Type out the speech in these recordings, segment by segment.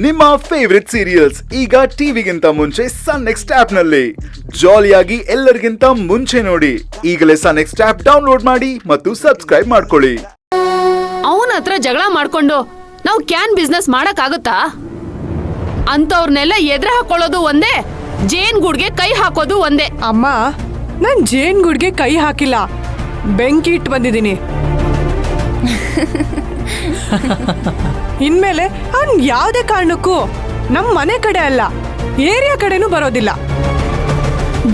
ನಿಮ್ಮ favourite serials ಈಗ ಟಿವಿಗಿಂತ ಮುಂಚೆ ಸನ್ ನೆಕ್ಸ್ಟ್ ಆಪ್ ನಲ್ಲಿ ಜಾಲಿಯಾಗಿ ಎಲ್ಲರಿಗಿಂತ ಮುಂಚೆ ನೋಡಿ. ಈಗಲೇ ಸನ್ ನೆಕ್ಸ್ಟ್ ಆಪ್ ಡೌನ್ಲೋಡ್ ಮಾಡಿ ಮತ್ತು ಸಬ್ಸ್ಕ್ರೈಬ್ ಮಾಡ್ಕೊಳ್ಳಿ. ಅವನ ಹತ್ರ ಜಗಳ ಮಾಡ್ಕೊಂಡು ನಾವು ಕ್ಯಾನ್ ಬಿಸ್ನೆಸ್ ಮಾಡಕ್ ಆಗುತ್ತಾ? ಅಂತವ್ರನ್ನೆಲ್ಲ ಎದುರು ಹಾಕೊಳ್ಳೋದು ಒಂದೇ, ಜೇನ್ ಗೂಡ್ಗೆ ಕೈ ಹಾಕೋದು ಒಂದೇ. ಅಮ್ಮ, ನಾನ್ ಜೇನ್ ಗುಡ್ಗೆ ಕೈ ಹಾಕಿಲ್ಲ, ಬೆಂಕಿ ಇಟ್ಟು ಬಂದಿದ್ದೀನಿ. ಇನ್ಮೇಲೆ ಅವ್ನ್ ಯಾವ್ದೇ ಕಾರಣಕ್ಕೂ ನಮ್ ಮನೆ ಕಡೆ ಅಲ್ಲ, ಏರಿಯಾ ಕಡೆನೂ ಬರೋದಿಲ್ಲ.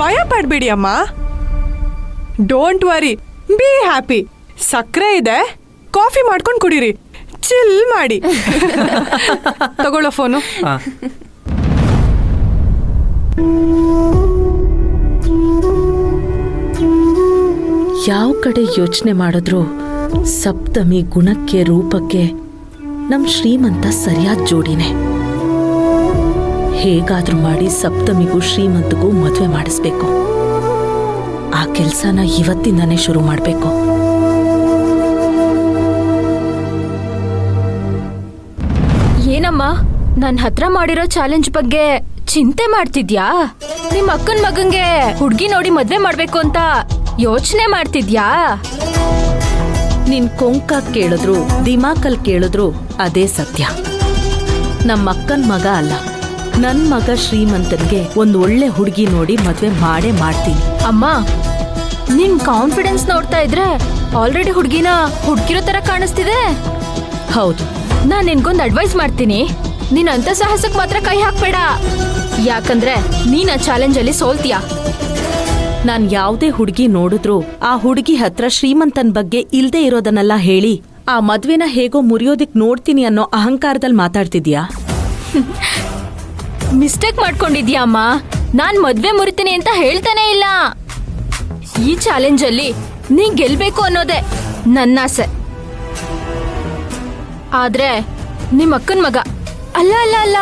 ಭಯ ಪಡ್ಬೇಡಿ ಅಮ್ಮ, ಡೋಂಟ್ ವರಿ, ಬಿ ಹ್ಯಾಪಿ. ಸಕ್ಕರೆ ಇದೆ, ಕಾಫಿ ಮಾಡ್ಕೊಂಡು ಕುಡೀರಿ, ಚಿಲ್ ಮಾಡಿ. ತಗೊಳ್ಳೋ ಫೋನು. ಯಾವ ಕಡೆ ಯೋಚನೆ ಮಾಡಿದ್ರು ಸಪ್ತಮಿ ಗುಣಕ್ಕೆ ರೂಪಕ್ಕೆ ನಮ್ ಶ್ರೀಮಂತ ಸರಿಯಾದ ಜೋಡಿನೇ. ಹೇಗಾದ್ರೂ ಮಾಡಿ ಸಪ್ತಮಿಗೂ ಶ್ರೀಮಂತಗೂ ಮದುವೆ ಮಾಡಿಸ್ಬೇಕು. ಆ ಕೆಲ್ಸನ ಇವತ್ತಿಂದಾನೇ ಶುರು ಮಾಡ್ಬೇಕು. ಏನಮ್ಮ, ನನ್ನ ಹತ್ರ ಮಾಡಿರೋ ಚಾಲೆಂಜ್ ಬಗ್ಗೆ ಚಿಂತೆ ಮಾಡ್ತಿದ್ಯಾ? ನಿಮ್ ಅಕ್ಕನ ಮಗಂಗೆ ಹುಡ್ಗಿ ನೋಡಿ ಮದ್ವೆ ಮಾಡ್ಬೇಕು ಅಂತ ಯೋಚನೆ ಮಾಡ್ತಿದ್ಯಾ? ನಿನ್ ಕೊಂಕ ಕೇಳಿದ್ರು ದಿಮಾಕಲ್ ಕೇಳಿದ್ರು ಅದೇ ಸತ್ಯ. ನಮ್ಮ ಅಕ್ಕನ್ ಮಗ ಅಲ್ಲ, ನನ್ ಮಗ ಶ್ರೀಮಂತನ್ಗೆ ಒಂದ್ ಒಳ್ಳೆ ಹುಡುಗಿ ನೋಡಿ ಮದ್ವೆ ಮಾಡೇ ಮಾಡ್ತೀನಿ. ಅಮ್ಮ, ನಿನ್ ಕಾನ್ಫಿಡೆನ್ಸ್ ನೋಡ್ತಾ ಇದ್ರೆ ಆಲ್ರೆಡಿ ಹುಡ್ಗಿನ ಹುಡ್ಕಿರೋ ತರ ಕಾಣಿಸ್ತಿದೆ. ಹೌದು, ನಾನ್ ನಿನ್ಗೊಂದ್ ಅಡ್ವೈಸ್ ಮಾಡ್ತೀನಿ, ನೀನ್ ಅಂತ ಸಾಹಸಕ್ ಮಾತ್ರ ಕೈ ಹಾಕ್ಬೇಡ. ಯಾಕಂದ್ರೆ ನೀನ್ ಆ ಚಾಲೆಂಜ್ ಅಲ್ಲಿ ಸೋಲ್ತೀಯಾ. ನಾನ್ ಯಾವ್ದೇ ಹುಡುಗಿ ನೋಡಿದ್ರು ಆ ಹುಡುಗಿ ಹತ್ರ ಶ್ರೀಮಂತನ್ ಬಗ್ಗೆ ಇಲ್ದೇ ಇರೋದನ್ನೆಲ್ಲ ಹೇಳಿ ಆ ಮದ್ವೆನ ಹೇಗೋ ಮುರಿಯೋದಿಕ್ ನೋಡ್ತೀನಿ ಅನ್ನೋ ಅಹಂಕಾರದಲ್ಲಿ ಮಾತಾಡ್ತಿದ್ಯಾ? ಮಿಸ್ಟೇಕ್ ಮಾಡ್ಕೊಂಡಿದ್ಯಾ ಅಮ್ಮ. ನಾನ್ ಮದ್ವೆ ಮುರಿತೀನಿ ಅಂತ ಹೇಳ್ತಾನೆ ಇಲ್ಲ. ಈ ಚಾಲೆಂಜ್ ಅಲ್ಲಿ ನೀ ಗೆಲ್ಬೇಕು ಅನ್ನೋದೇ ನನ್ನ ಆಸೆ. ಆದ್ರೆ ನಿಮ್ ಅಕ್ಕನ್ ಮಗ ಅಲ್ಲ ಅಲ್ಲ ಅಲ್ಲ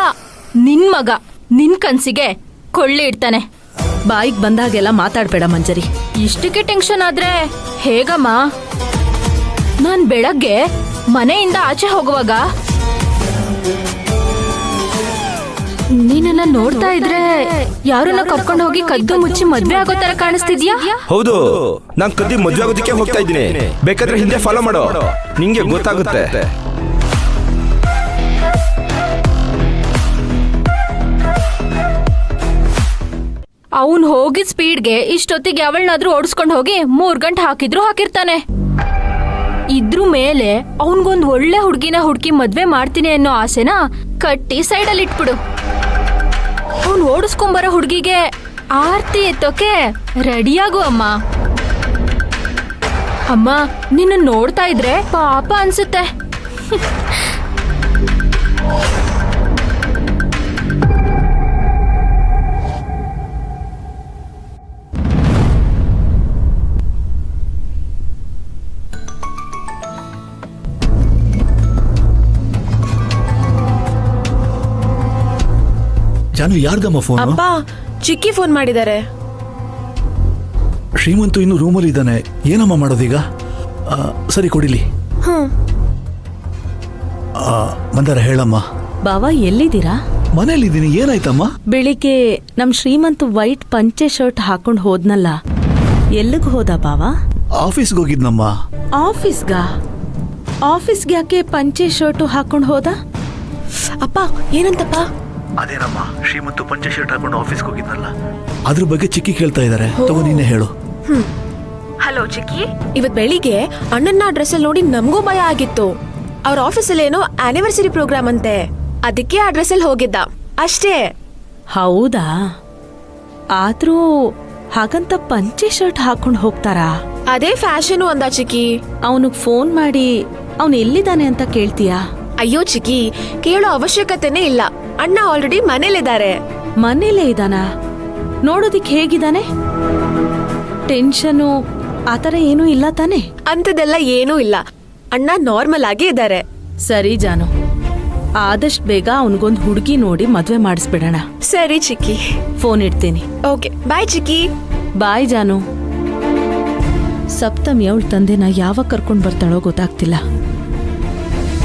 ನಿನ್ ಮಗ ನಿನ್ ಕನ್ಸಿಗೆ ಕೊಳ್ಳೆ ಇಡ್ತಾನೆ. ಬಾಯಿಗೆ ಬಂದಾಗೆಲ್ಲ ಮಾತಾಡ್ಬೇಡ ಮಂಜರಿ. ಇಷ್ಟಕ್ಕೆ ಟೆನ್ಷನ್ ಆದ್ರೆ ಹೇಗಮ್ಮ? ನಾನ್ ಬೆಳಗ್ಗೆ ಮನೆಯಿಂದ ಆಚೆ ಹೋಗುವಾಗ ನೀನನ್ನ ನೋಡ್ತಾ ಇದ್ರೆ ಯಾರನ್ನ ಕರ್ಕೊಂಡು ಹೋಗಿ ಕದ್ದು ಮುಚ್ಚಿ ಮದ್ವೆ ಆಗೋ ತರ ಕಾಣಿಸ್ತಿದ್ಯಾ? ಹೌದು, ನಾನ್ ಕದ್ದಿ ಮದ್ವೆ ಆಗೋದಕ್ಕೆ ಹೋಗ್ತಾ ಇದ್ದೀನಿ. ಬೇಕಾದ್ರೆ ಹಿಂದೆ ಫಾಲೋ ಮಾಡೋ, ನಿಂಗೆ ಗೊತ್ತಾಗುತ್ತೆ. ಅವನ್ ಹೋಗಿದ್ ಸ್ಪೀಡ್ಗೆ ಇಷ್ಟೊತ್ತಿಗೆ ಅವಳನ್ನಾದ್ರೂ ಓಡಿಸ್ಕೊಂಡು ಹೋಗಿ 3 ಗಂಟೆ ಹಾಕಿದ್ರು ಹಾಕಿರ್ತಾನೆ. ಇದ್ರ ಮೇಲೆ ಅವನ್ಗೊಂದ್ ಒಳ್ಳೆ ಹುಡ್ಗಿನ ಹುಡ್ಕಿ ಮದ್ವೆ ಮಾಡ್ತೀನಿ ಅನ್ನೋ ಆಸೆನ ಕಟ್ಟಿ ಸೈಡಲ್ಲಿ ಇಟ್ಬಿಡು. ಅವ್ನ್ ಓಡಿಸ್ಕೊಂಬರೋ ಹುಡ್ಗಿಗೆ ಆರ್ತಿ ಎತ್ತೋಕೆ ರೆಡಿಯಾಗು ಅಮ್ಮ. ಅಮ್ಮ, ನಿನ್ನ ನೋಡ್ತಾ ಇದ್ರೆ ಪಾಪ ಅನ್ಸುತ್ತೆ. ಜಾನು, ಯಾರ್ದಮ್ಮ ಫೋನ್? ಅಪ್ಪ, ಚಿಕ್ಕಿ ಫೋನ್ ಮಾಡಿದ್ದಾರೆ. ಶ್ರೀಮಂತು ಇನ್ನು ರೂಮಲ್ಲಿ ಇದ್ದಾನೆ, ಏನಮ್ಮ ಮಾಡೋದೀಗ? ಸರಿ, ಕೊಡಿಲಿ. ಮಂದಾರ, ಹೇಳಮ್ಮ. ಬಾವಾ, ಎಲ್ಲಿದ್ದೀರಾ? ಮನೇಲಿದ್ದೀನಿ. ಏನಾಯ್ತಮ್ಮ? ಬೆಳಿಗ್ಗೆ ನಮ್ ಶ್ರೀಮಂತ ವೈಟ್ ಪಂಚೆ ಶರ್ಟ್ ಹಾಕೊಂಡ್ ಹೋದ್ನಲ್ಲ, ಎಲ್ಲಿಗ್ ಹೋದ ಬಾವಾ? ಆಫೀಸ್ಗೆ ಹೋಗಿದ್ನಮ್ಮ. ಆಫೀಸ್ಗೆ ಯಾಕೆ ಪಂಚೆ ಶರ್ಟ್ ಹಾಕೊಂಡ್ ಹೋದ? ಅಪ್ಪ, ಏನಂತಪ್ಪ? ಅದೇನಮ್ಮ, ಶ್ರೀಮಂತು ಪಂಚೆ ಶರ್ಟ್ ಹಾಕೊಂಡು ಆಫೀಸ್ಗೆ ಹೋಗಿದ್ನಲ್ಲ, ಅದ್ರ ಬಗ್ಗೆ ಚಿಕ್ಕಿ ಕೇಳ್ತಾ ಇದ್ದಾರೆ. ತಗೋ, ನೀನೇ ಹೇಳು. ಹಲೋ ಚಿಕ್ಕಿ, ಇವತ್ ಬೆಳಿಗ್ಗೆ ಅಣ್ಣನ ಡ್ರೆಸ್ ಅಲ್ಲಿ ನೋಡಿ ನಮಗೂ ಭಯ ಆಗಿತ್ತು. ಅವ್ರ ಆಫೀಸಲ್ಲಿ ಏನೋ ಆನಿವರ್ಸರಿ ಪ್ರೋಗ್ರಾಮ್ ಅಂತೆ, ಅದಕ್ಕೆ ಆ ಡ್ರೆಸ್ ಅಲ್ಲಿ ಹೋಗಿದ್ದ ಅಷ್ಟೇ. ಹೌದಾ? ಆದ್ರೂ ಹಾಗಂತ ಪಂಚೆ ಶರ್ಟ್ ಹಾಕೊಂಡ್ ಹೋಗ್ತಾರಾ? ಅದೇ ಫ್ಯಾಷನು ಅಂದ ಚಿಕ್ಕಿ. ಅವನಿಗೆ ಫೋನ್ ಮಾಡಿ ಅವನು ಎಲ್ಲಿದ್ದಾನೆ ಅಂತ ಕೇಳ್ತೀಯಾ? ಅಯ್ಯೋ ಚಿಕ್ಕಿ, ಕೇಳೋ ಅವಶ್ಯಕತೆನೇ ಇಲ್ಲ. ಅಣ್ಣ ಆಲ್ರೆಡಿ ಮನೇಲಿದ್ದಾರೆ. ಮನೇಲೇ ಇದ್ದಾನಾ? ನೋಡೋದಿಕ್ ಹೇಗಿದ್ದಾನೆ? ಟೆನ್ಷನು ಆತರ ಏನೂ ಇಲ್ಲ ತಾನೆ? ಅಂತದೆಲ್ಲ ಏನೂ ಇಲ್ಲ, ಅಣ್ಣ ನಾರ್ಮಲ್ ಆಗಿ ಇದ್ದಾರೆ. ಸರಿ ಜಾನು, ಆದಷ್ಟು ಬೇಗ ಅವನಿಗೊಂದು ಹುಡುಗಿ ನೋಡಿ ಮದ್ವೆ ಮಾಡಿಸ್ಬಿಡೋಣ. ಸರಿ ಚಿಕ್ಕಿ, ಫೋನ್ ಇಡ್ತೀನಿ. ಓಕೆ, ಬಾಯ್ ಚಿಕ್ಕಿ. ಬಾಯ್ ಜಾನು. ಸಪ್ತಮಿ ಅವಳ ತಂದೆನ ಯಾವಾಗ ಕರ್ಕೊಂಡು ಬರ್ತಾಳೋ ಗೊತ್ತಾಗ್ತಿಲ್ಲ.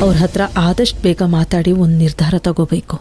ಅವ್ರ ಹತ್ರ ಆದಷ್ಟು ಬೇಗ ಮಾತಾಡಿ ಒಂದು ನಿರ್ಧಾರ ತಗೋಬೇಕು.